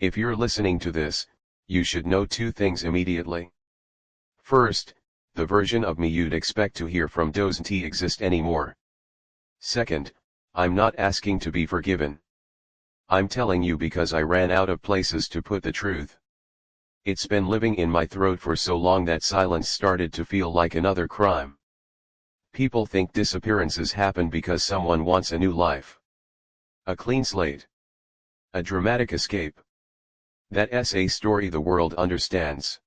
If you're listening to this, you should know two things immediately. First, the version of me you'd expect to hear from doesn't exist anymore. Second, I'm not asking to be forgiven. I'm telling you because I ran out of places to put the truth. It's been living in my throat for so long that silence started to feel like another crime. People think disappearances happen because someone wants a new life. A clean slate. A dramatic escape. That's a story the world understands.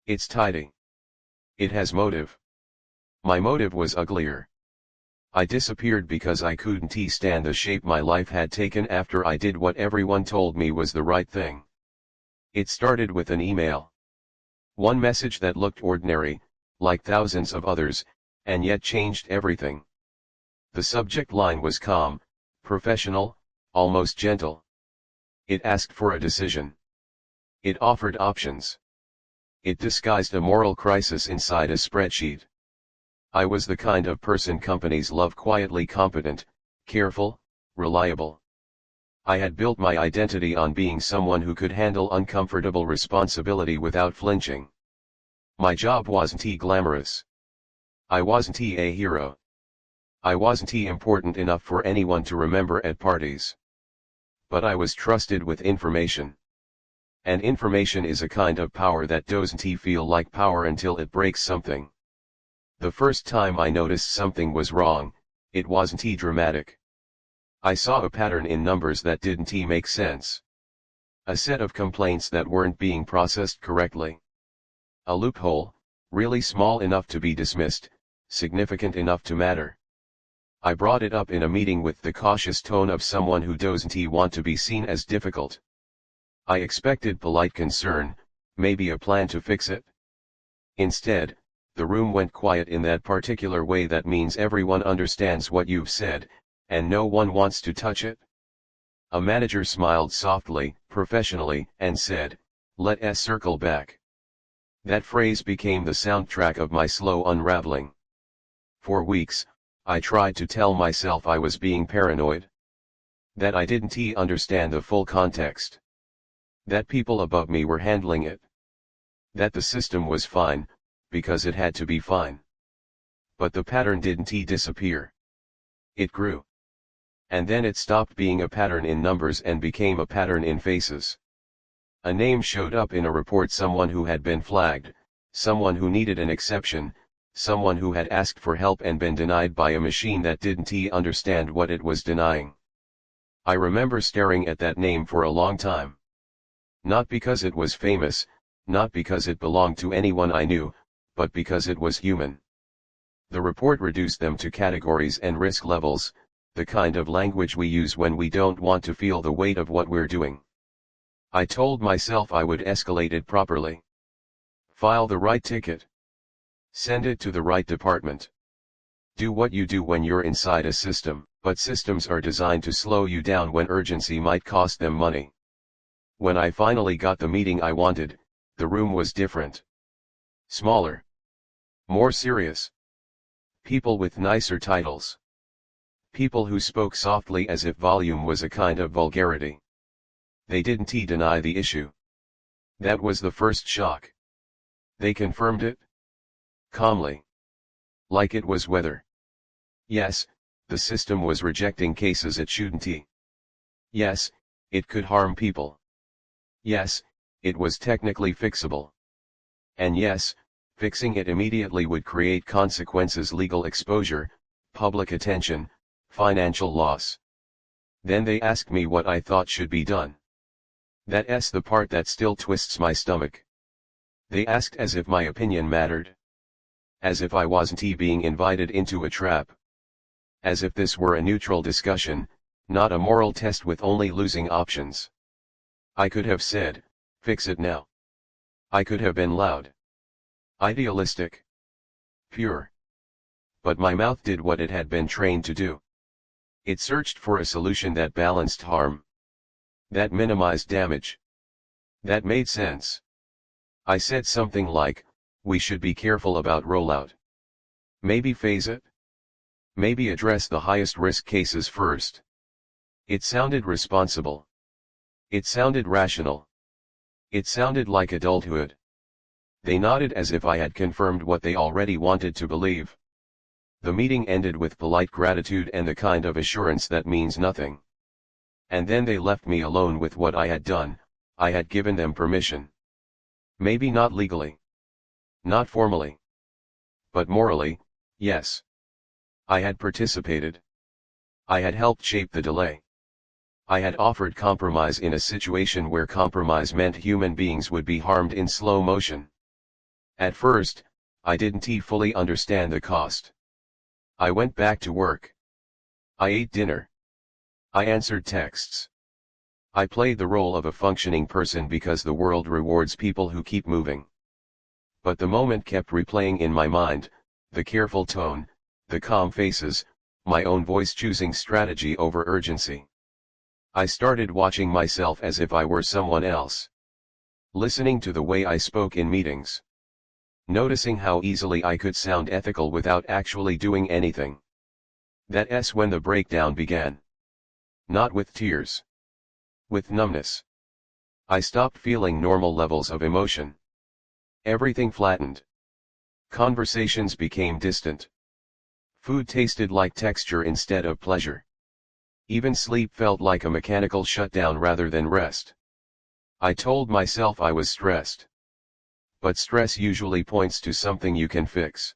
It's tidy. It has motive. My motive was uglier. I disappeared because I couldn't stand the shape my life had taken after I did what everyone told me was the right thing. It started with an email. One message that looked ordinary, like thousands of others, and yet changed everything. The subject line was calm, professional, almost gentle. It asked for a decision. It offered options. It disguised a moral crisis inside a spreadsheet. I was the kind of person companies love: quietly competent, careful, reliable. I had built my identity on being someone who could handle uncomfortable responsibility without flinching. My job wasn't glamorous. I wasn't a hero. I wasn't important enough for anyone to remember at parties. But I was trusted with information. And information is a kind of power that doesn't feel like power until it breaks something. The first time I noticed something was wrong, it wasn't dramatic. I saw a pattern in numbers that didn't make sense. A set of complaints that weren't being processed correctly. A loophole, really small enough to be dismissed, significant enough to matter. I brought it up in a meeting with the cautious tone of someone who doesn't want to be seen as difficult. I expected polite concern, maybe a plan to fix it. Instead, the room went quiet in that particular way that means everyone understands what you've said, and no one wants to touch it. A manager smiled softly, professionally, and said, "Let's circle back." That phrase became the soundtrack of my slow unraveling. For weeks, I tried to tell myself I was being paranoid. That I didn't understand the full context. That people above me were handling it. That the system was fine, because it had to be fine. But the pattern didn't disappear. It grew. And then it stopped being a pattern in numbers and became a pattern in faces. A name showed up in a report: someone who had been flagged, someone who needed an exception, someone who had asked for help and been denied by a machine that didn't understand what it was denying. I remember staring at that name for a long time. Not because it was famous, not because it belonged to anyone I knew, but because it was human. The report reduced them to categories and risk levels, the kind of language we use when we don't want to feel the weight of what we're doing. I told myself I would escalate it properly. File the right ticket. Send it to the right department. Do what you do when you're inside a system, but systems are designed to slow you down when urgency might cost them money. When I finally got the meeting I wanted, the room was different. Smaller. More serious. People with nicer titles. People who spoke softly as if volume was a kind of vulgarity. They didn't deny the issue. That was the first shock. They confirmed it. Calmly. Like it was weather. Yes, the system was rejecting cases it shouldn't. Yes, it could harm people. Yes, it was technically fixable. And yes, fixing it immediately would create consequences: legal exposure, public attention, financial loss. Then they asked me what I thought should be done. That's the part that still twists my stomach. They asked as if my opinion mattered. As if I wasn't being invited into a trap. As if this were a neutral discussion, not a moral test with only losing options. I could have said, "Fix it now." I could have been loud. Idealistic. Pure. But my mouth did what it had been trained to do. It searched for a solution that balanced harm. That minimized damage. That made sense. I said something like, "We should be careful about rollout. Maybe phase it? Maybe address the highest risk cases first." It sounded responsible. It sounded rational. It sounded like adulthood. They nodded as if I had confirmed what they already wanted to believe. The meeting ended with polite gratitude and the kind of assurance that means nothing. And then they left me alone with what I had done. I had given them permission. Maybe not legally. Not formally. But morally, yes. I had participated. I had helped shape the delay. I had offered compromise in a situation where compromise meant human beings would be harmed in slow motion. At first, I didn't fully understand the cost. I went back to work. I ate dinner. I answered texts. I played the role of a functioning person because the world rewards people who keep moving. But the moment kept replaying in my mind, the careful tone, the calm faces, my own voice choosing strategy over urgency. I started watching myself as if I were someone else. Listening to the way I spoke in meetings. Noticing how easily I could sound ethical without actually doing anything. That's when the breakdown began. Not with tears. With numbness. I stopped feeling normal levels of emotion. Everything flattened. Conversations became distant. Food tasted like texture instead of pleasure. Even sleep felt like a mechanical shutdown rather than rest. I told myself I was stressed. But stress usually points to something you can fix.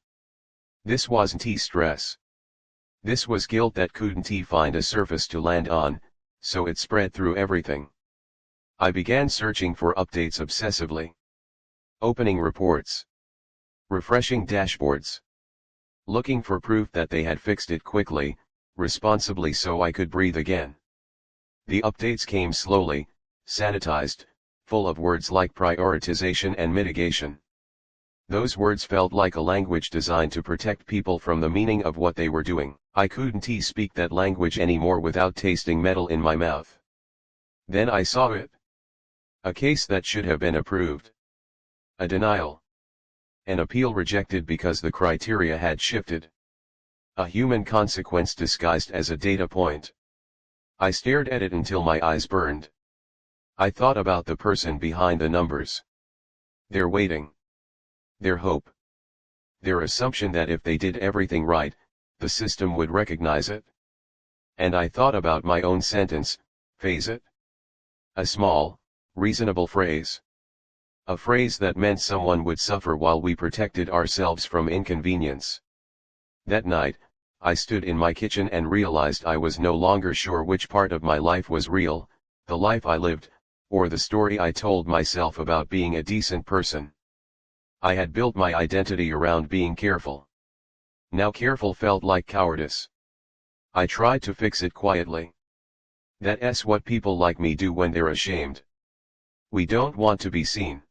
This wasn't stress. This was guilt that couldn't find a surface to land on, so it spread through everything. I began searching for updates obsessively. Opening reports. Refreshing dashboards. Looking for proof that they had fixed it quickly, responsibly so I could breathe again. The updates came slowly, sanitized, full of words like prioritization and mitigation. Those words felt like a language designed to protect people from the meaning of what they were doing. I couldn't speak that language anymore without tasting metal in my mouth. Then I saw it. A case that should have been approved. A denial. An appeal rejected because the criteria had shifted. A human consequence disguised as a data point. I stared at it until my eyes burned. I thought about the person behind the numbers. Their waiting. Their hope. Their assumption that if they did everything right, the system would recognize it. And I thought about my own sentence, phase it. A small, reasonable phrase. A phrase that meant someone would suffer while we protected ourselves from inconvenience. That night, I stood in my kitchen and realized I was no longer sure which part of my life was real, the life I lived, or the story I told myself about being a decent person. I had built my identity around being careful. Now careful felt like cowardice. I tried to fix it quietly. That's what people like me do when they're ashamed. We don't want to be seen.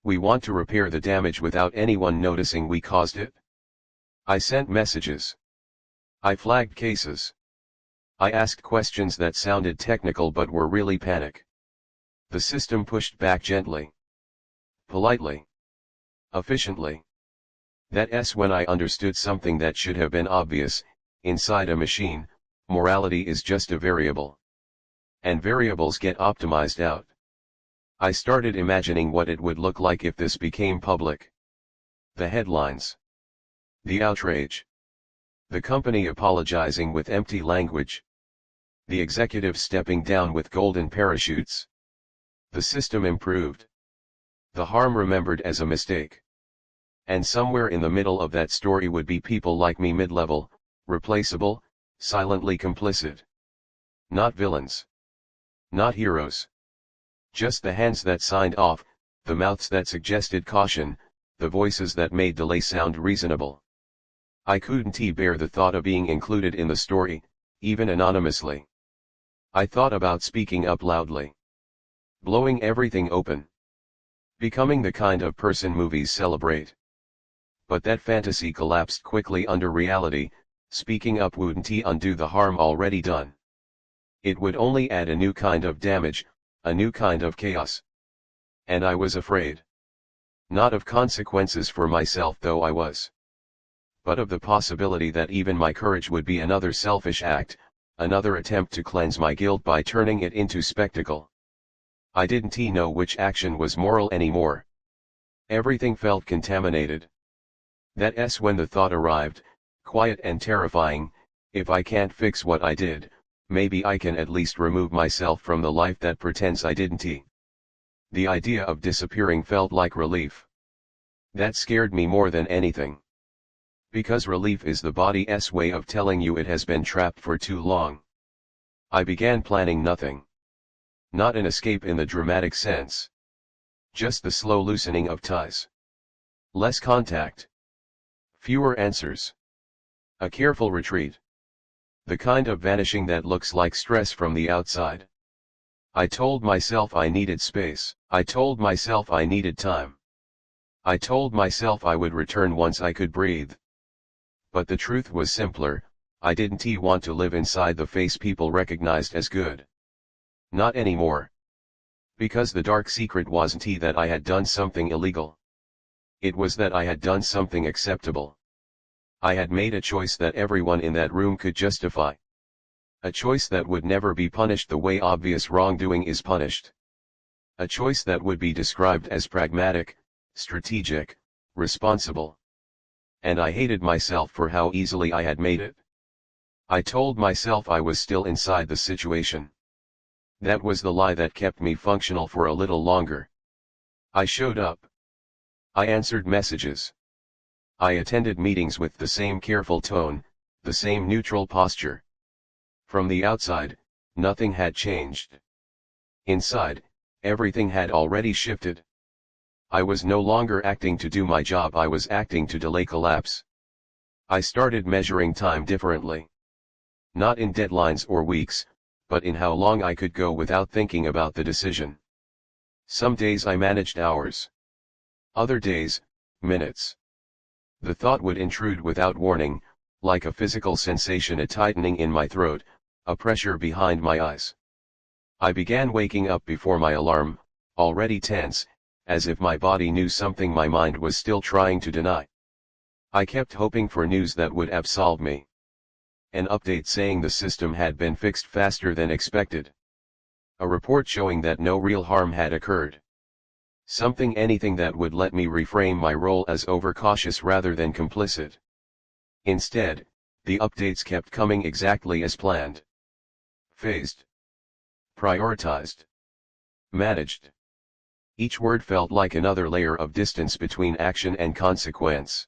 We want to repair the damage without anyone noticing we caused it. I sent messages. I flagged cases. I asked questions that sounded technical but were really panic. The system pushed back gently. Politely. Efficiently. That's when I understood something that should have been obvious. Inside a machine, morality is just a variable. And variables get optimized out. I started imagining what it would look like if this became public. The headlines. The outrage. The company apologizing with empty language. The executive stepping down with golden parachutes. The system improved. The harm remembered as a mistake. And somewhere in the middle of that story would be people like me, mid-level, replaceable, silently complicit. Not villains. Not heroes. Just the hands that signed off, the mouths that suggested caution, the voices that made delay sound reasonable. I couldn't bear the thought of being included in the story, even anonymously. I thought about speaking up loudly. Blowing everything open. Becoming the kind of person movies celebrate. But that fantasy collapsed quickly under reality. Speaking up wouldn't undo the harm already done. It would only add a new kind of damage, a new kind of chaos. And I was afraid. Not of consequences for myself, though I was. But of the possibility that even my courage would be another selfish act, another attempt to cleanse my guilt by turning it into spectacle. I didn't know which action was moral anymore. Everything felt contaminated. That's when the thought arrived, quiet and terrifying, if I can't fix what I did, maybe I can at least remove myself from the life that pretends I didn't. The idea of disappearing felt like relief. That scared me more than anything. Because relief is the body's way of telling you it has been trapped for too long. I began planning nothing. Not an escape in the dramatic sense. Just the slow loosening of ties. Less contact. Fewer answers. A careful retreat. The kind of vanishing that looks like stress from the outside. I told myself I needed space. I told myself I needed time. I told myself I would return once I could breathe. But the truth was simpler, I didn't want to live inside the face people recognized as good. Not anymore. Because the dark secret wasn't that I had done something illegal. It was that I had done something acceptable. I had made a choice that everyone in that room could justify. A choice that would never be punished the way obvious wrongdoing is punished. A choice that would be described as pragmatic, strategic, responsible. And I hated myself for how easily I had made it. I told myself I was still inside the situation. That was the lie that kept me functional for a little longer. I showed up. I answered messages. I attended meetings with the same careful tone, the same neutral posture. From the outside, nothing had changed. Inside, everything had already shifted. I was no longer acting to do my job, I was acting to delay collapse. I started measuring time differently. Not in deadlines or weeks, but in how long I could go without thinking about the decision. Some days I managed hours. Other days, minutes. The thought would intrude without warning, like a physical sensation, a tightening in my throat, a pressure behind my eyes. I began waking up before my alarm, already tense, as if my body knew something my mind was still trying to deny. I kept hoping for news that would absolve me. An update saying the system had been fixed faster than expected. A report showing that no real harm had occurred. Anything that would let me reframe my role as overcautious rather than complicit. Instead, the updates kept coming exactly as planned. Phased. Prioritized. Managed. Each word felt like another layer of distance between action and consequence.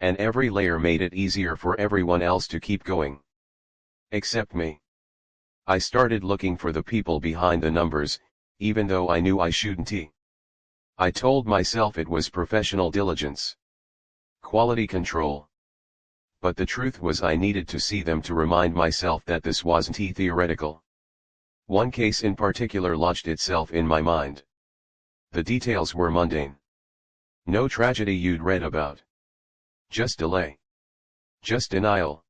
And every layer made it easier for everyone else to keep going. Except me. I started looking for the people behind the numbers, even though I knew I shouldn't. I told myself it was professional diligence. Quality control. But the truth was I needed to see them to remind myself that this wasn't theoretical. One case in particular lodged itself in my mind. The details were mundane. No tragedy you'd read about. Just delay. Just denial.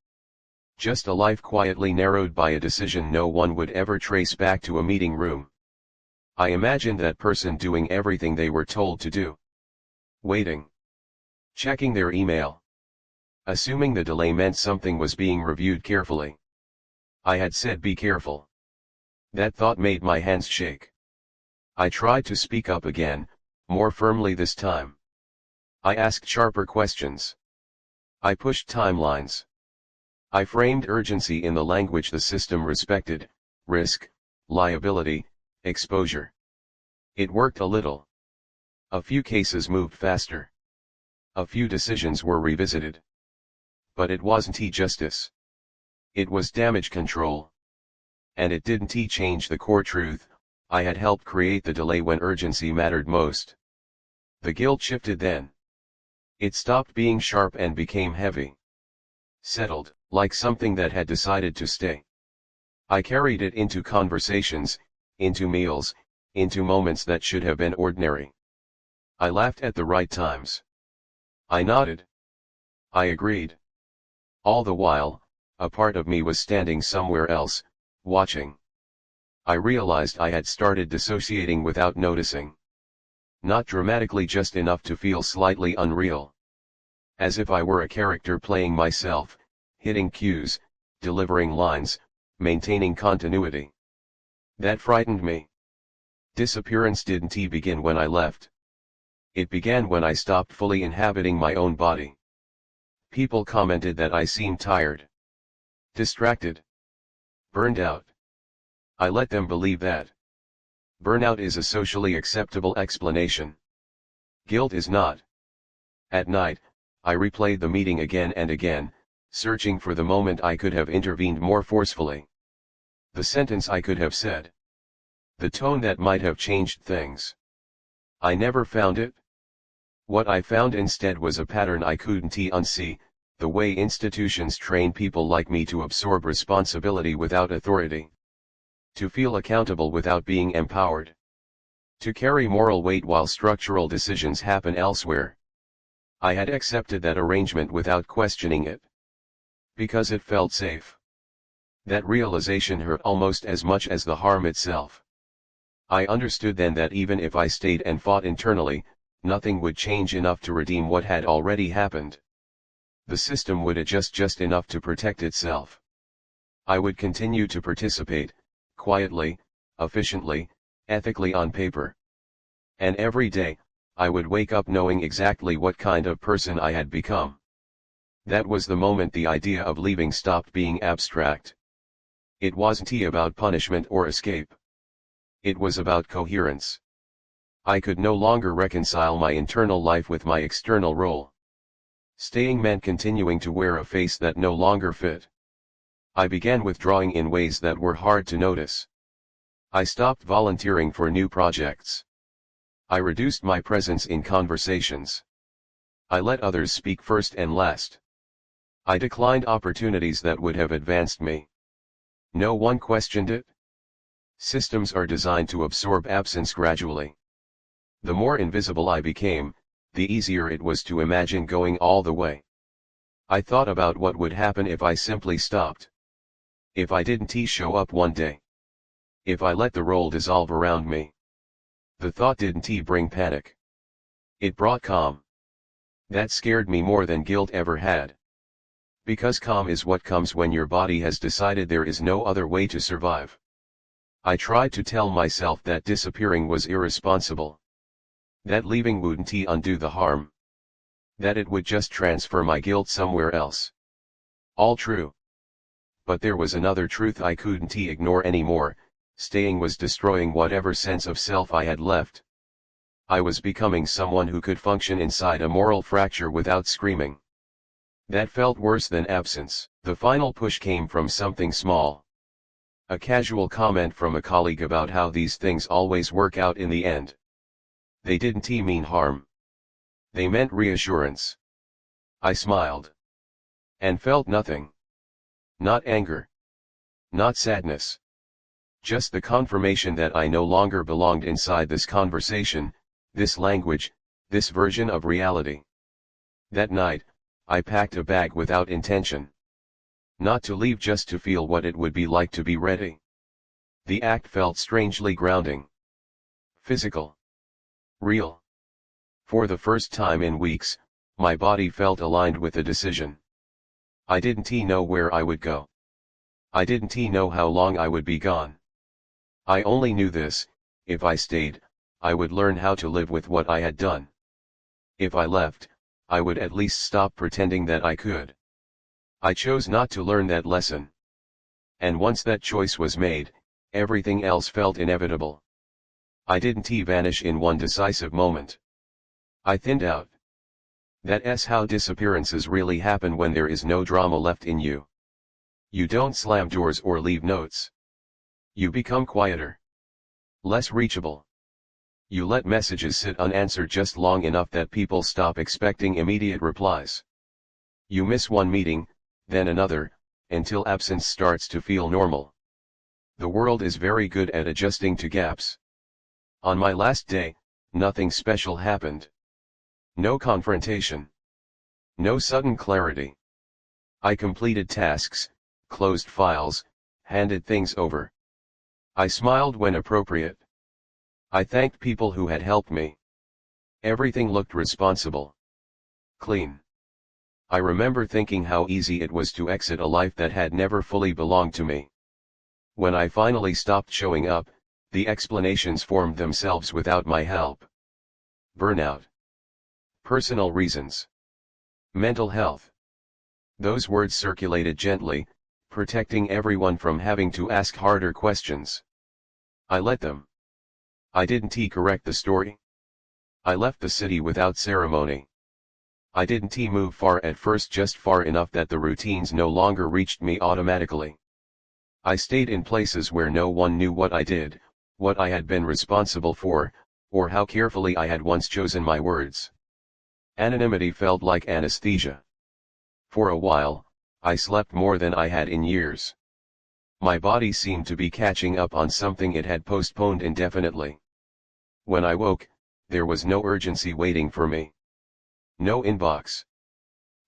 Just a life quietly narrowed by a decision no one would ever trace back to a meeting room. I imagined that person doing everything they were told to do. Waiting. Checking their email. Assuming the delay meant something was being reviewed carefully. I had said be careful. That thought made my hands shake. I tried to speak up again, more firmly this time. I asked sharper questions. I pushed timelines. I framed urgency in the language the system respected: risk, liability, exposure. It worked a little. A few cases moved faster. A few decisions were revisited. But it wasn't justice. It was damage control. And it didn't change the core truth: I had helped create the delay when urgency mattered most. The guilt shifted then. It stopped being sharp and became heavy. Settled, like something that had decided to stay. I carried it into conversations, into meals, into moments that should have been ordinary. I laughed at the right times. I nodded. I agreed. All the while, a part of me was standing somewhere else, watching. I realized I had started dissociating without noticing. Not dramatically, just enough to feel slightly unreal. As if I were a character playing myself, hitting cues, delivering lines, maintaining continuity. That frightened me. Disappearance didn't begin when I left. It began when I stopped fully inhabiting my own body. People commented that I seemed tired, distracted, burned out. I let them believe that. Burnout is a socially acceptable explanation. Guilt is not. At night, I replayed the meeting again and again, searching for the moment I could have intervened more forcefully. The sentence I could have said. The tone that might have changed things. I never found it. What I found instead was a pattern I couldn't unsee, the way institutions train people like me to absorb responsibility without authority. To feel accountable without being empowered. To carry moral weight while structural decisions happen elsewhere. I had accepted that arrangement without questioning it. Because it felt safe. That realization hurt almost as much as the harm itself. I understood then that even if I stayed and fought internally, nothing would change enough to redeem what had already happened. The system would adjust just enough to protect itself. I would continue to participate, quietly, efficiently, ethically on paper. And every day, I would wake up knowing exactly what kind of person I had become. That was the moment the idea of leaving stopped being abstract. It wasn't about punishment or escape. It was about coherence. I could no longer reconcile my internal life with my external role. Staying meant continuing to wear a face that no longer fit. I began withdrawing in ways that were hard to notice. I stopped volunteering for new projects. I reduced my presence in conversations. I let others speak first and last. I declined opportunities that would have advanced me. No one questioned it. Systems are designed to absorb absence gradually. The more invisible I became, the easier it was to imagine going all the way. I thought about what would happen if I simply stopped. If I didn't show up one day. If I let the role dissolve around me. The thought didn't bring panic. It brought calm. That scared me more than guilt ever had. Because calm is what comes when your body has decided there is no other way to survive. I tried to tell myself that disappearing was irresponsible. That leaving wouldn't undo the harm. That it would just transfer my guilt somewhere else. All true. But there was another truth I couldn't ignore anymore. Staying was destroying whatever sense of self I had left. I was becoming someone who could function inside a moral fracture without screaming. That felt worse than absence. The final push came from something small. A casual comment from a colleague about how these things always work out in the end. They didn't mean harm. They meant reassurance. I smiled. And felt nothing. Not anger. Not sadness. Just the confirmation that I no longer belonged inside this conversation, this language, this version of reality. That night, I packed a bag without intention. Not to leave, just to feel what it would be like to be ready. The act felt strangely grounding. Physical. Real. For the first time in weeks, my body felt aligned with the decision. I didn't know where I would go. I didn't know how long I would be gone. I only knew this: if I stayed, I would learn how to live with what I had done. If I left, I would at least stop pretending that I could. I chose not to learn that lesson. And once that choice was made, everything else felt inevitable. I didn't vanish in one decisive moment. I thinned out. That's how disappearances really happen when there is no drama left in you. You don't slam doors or leave notes. You become quieter. Less reachable. You let messages sit unanswered just long enough that people stop expecting immediate replies. You miss one meeting, then another, until absence starts to feel normal. The world is very good at adjusting to gaps. On my last day, nothing special happened. No confrontation. No sudden clarity. I completed tasks, closed files, handed things over. I smiled when appropriate. I thanked people who had helped me. Everything looked responsible. Clean. I remember thinking how easy it was to exit a life that had never fully belonged to me. When I finally stopped showing up, The explanations formed themselves without my help. Burnout. Personal reasons. Mental health. Those words circulated gently, protecting everyone from having to ask harder questions. I let them. I didn't correct the story. I left the city without ceremony. I didn't move far at first, just far enough that the routines no longer reached me automatically. I stayed in places where no one knew what I did, what I had been responsible for, or how carefully I had once chosen my words. Anonymity felt like anesthesia. For a while, I slept more than I had in years. My body seemed to be catching up on something it had postponed indefinitely. When I woke, there was no urgency waiting for me. No inbox.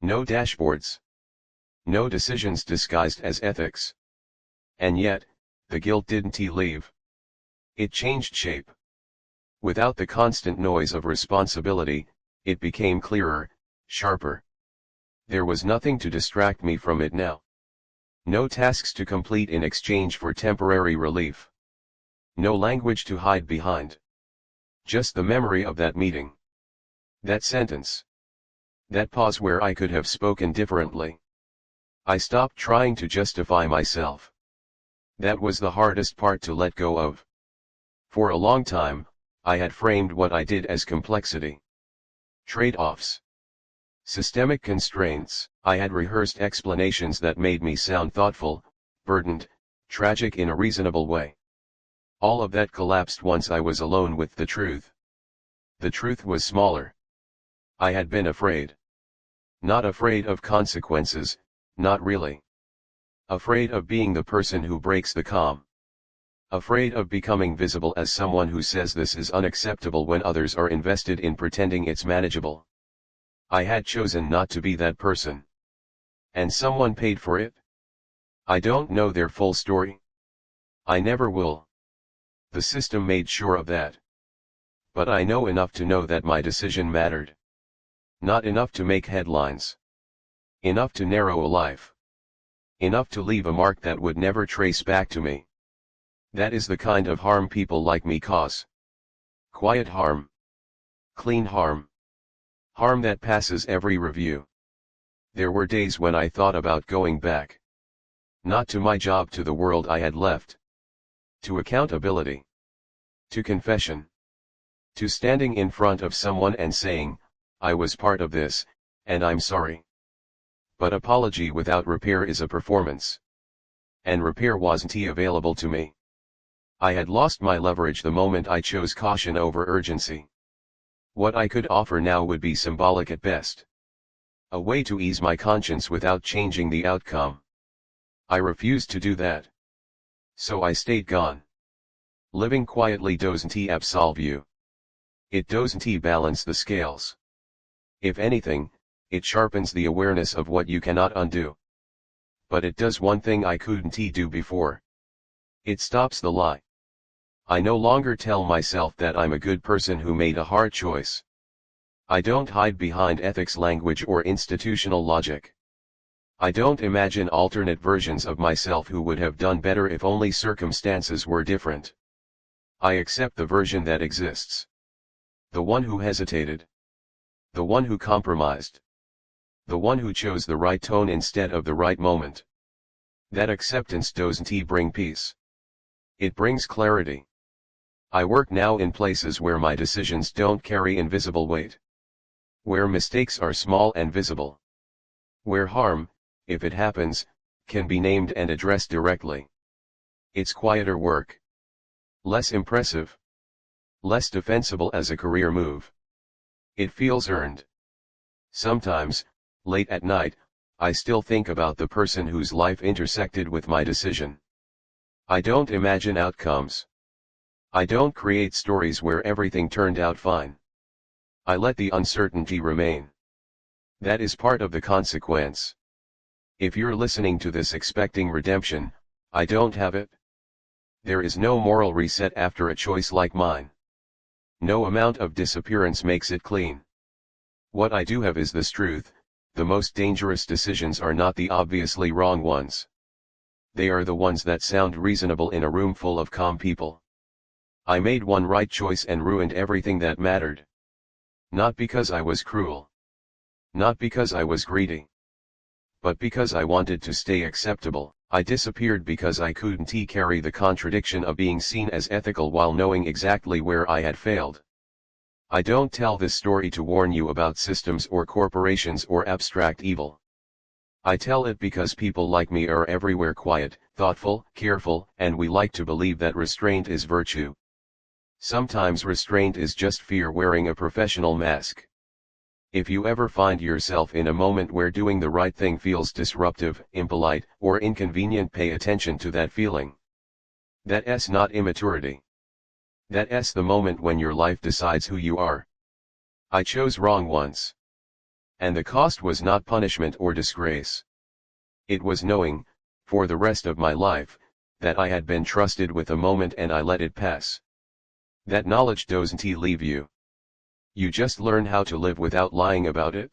No dashboards. No decisions disguised as ethics. And yet, the guilt didn't leave. It changed shape. Without the constant noise of responsibility, it became clearer, sharper. There was nothing to distract me from it now. No tasks to complete in exchange for temporary relief. No language to hide behind. Just the memory of that meeting. That sentence. That pause where I could have spoken differently. I stopped trying to justify myself. That was the hardest part to let go of. For a long time, I had framed what I did as complexity. Trade-offs. Systemic constraints. I had rehearsed explanations that made me sound thoughtful, burdened, tragic in a reasonable way. All of that collapsed once I was alone with the truth. The truth was smaller. I had been afraid. Not afraid of consequences, not really. Afraid of being the person who breaks the calm. Afraid of becoming visible as someone who says this is unacceptable when others are invested in pretending it's manageable. I had chosen not to be that person. And someone paid for it? I don't know their full story. I never will. The system made sure of that. But I know enough to know that my decision mattered. Not enough to make headlines. Enough to narrow a life. Enough to leave a mark that would never trace back to me. That is the kind of harm people like me cause. Quiet harm. Clean harm. Harm that passes every review. There were days when I thought about going back. Not to my job, to the world I had left. To accountability. To confession. To standing in front of someone and saying, I was part of this, and I'm sorry. But apology without repair is a performance. And repair wasn't available to me. I had lost my leverage the moment I chose caution over urgency. What I could offer now would be symbolic at best. A way to ease my conscience without changing the outcome. I refused to do that. So I stayed gone. Living quietly doesn't absolve you. It doesn't balance the scales. If anything, it sharpens the awareness of what you cannot undo. But it does one thing I couldn't do before. It stops the lie. I no longer tell myself that I'm a good person who made a hard choice. I don't hide behind ethics language or institutional logic. I don't imagine alternate versions of myself who would have done better if only circumstances were different. I accept the version that exists. The one who hesitated. The one who compromised. The one who chose the right tone instead of the right moment. That acceptance doesn't bring peace. It brings clarity. I work now in places where my decisions don't carry invisible weight. Where mistakes are small and visible. Where harm, if it happens, can be named and addressed directly. It's quieter work. Less impressive. Less defensible as a career move. It feels earned. Sometimes, late at night, I still think about the person whose life intersected with my decision. I don't imagine outcomes. I don't create stories where everything turned out fine. I let the uncertainty remain. That is part of the consequence. If you're listening to this expecting redemption, I don't have it. There is no moral reset after a choice like mine. No amount of disappearance makes it clean. What I do have is this truth: the most dangerous decisions are not the obviously wrong ones. They are the ones that sound reasonable in a room full of calm people. I made one right choice and ruined everything that mattered. Not because I was cruel. Not because I was greedy. But because I wanted to stay acceptable. I disappeared because I couldn't carry the contradiction of being seen as ethical while knowing exactly where I had failed. I don't tell this story to warn you about systems or corporations or abstract evil. I tell it because people like me are everywhere, quiet, thoughtful, careful, and we like to believe that restraint is virtue. Sometimes restraint is just fear wearing a professional mask. If you ever find yourself in a moment where doing the right thing feels disruptive, impolite, or inconvenient, pay attention to that feeling. That's not immaturity. That's the moment when your life decides who you are. I chose wrong once. And the cost was not punishment or disgrace. It was knowing, for the rest of my life, that I had been trusted with a moment and I let it pass. That knowledge doesn't leave you. You just learn how to live without lying about it.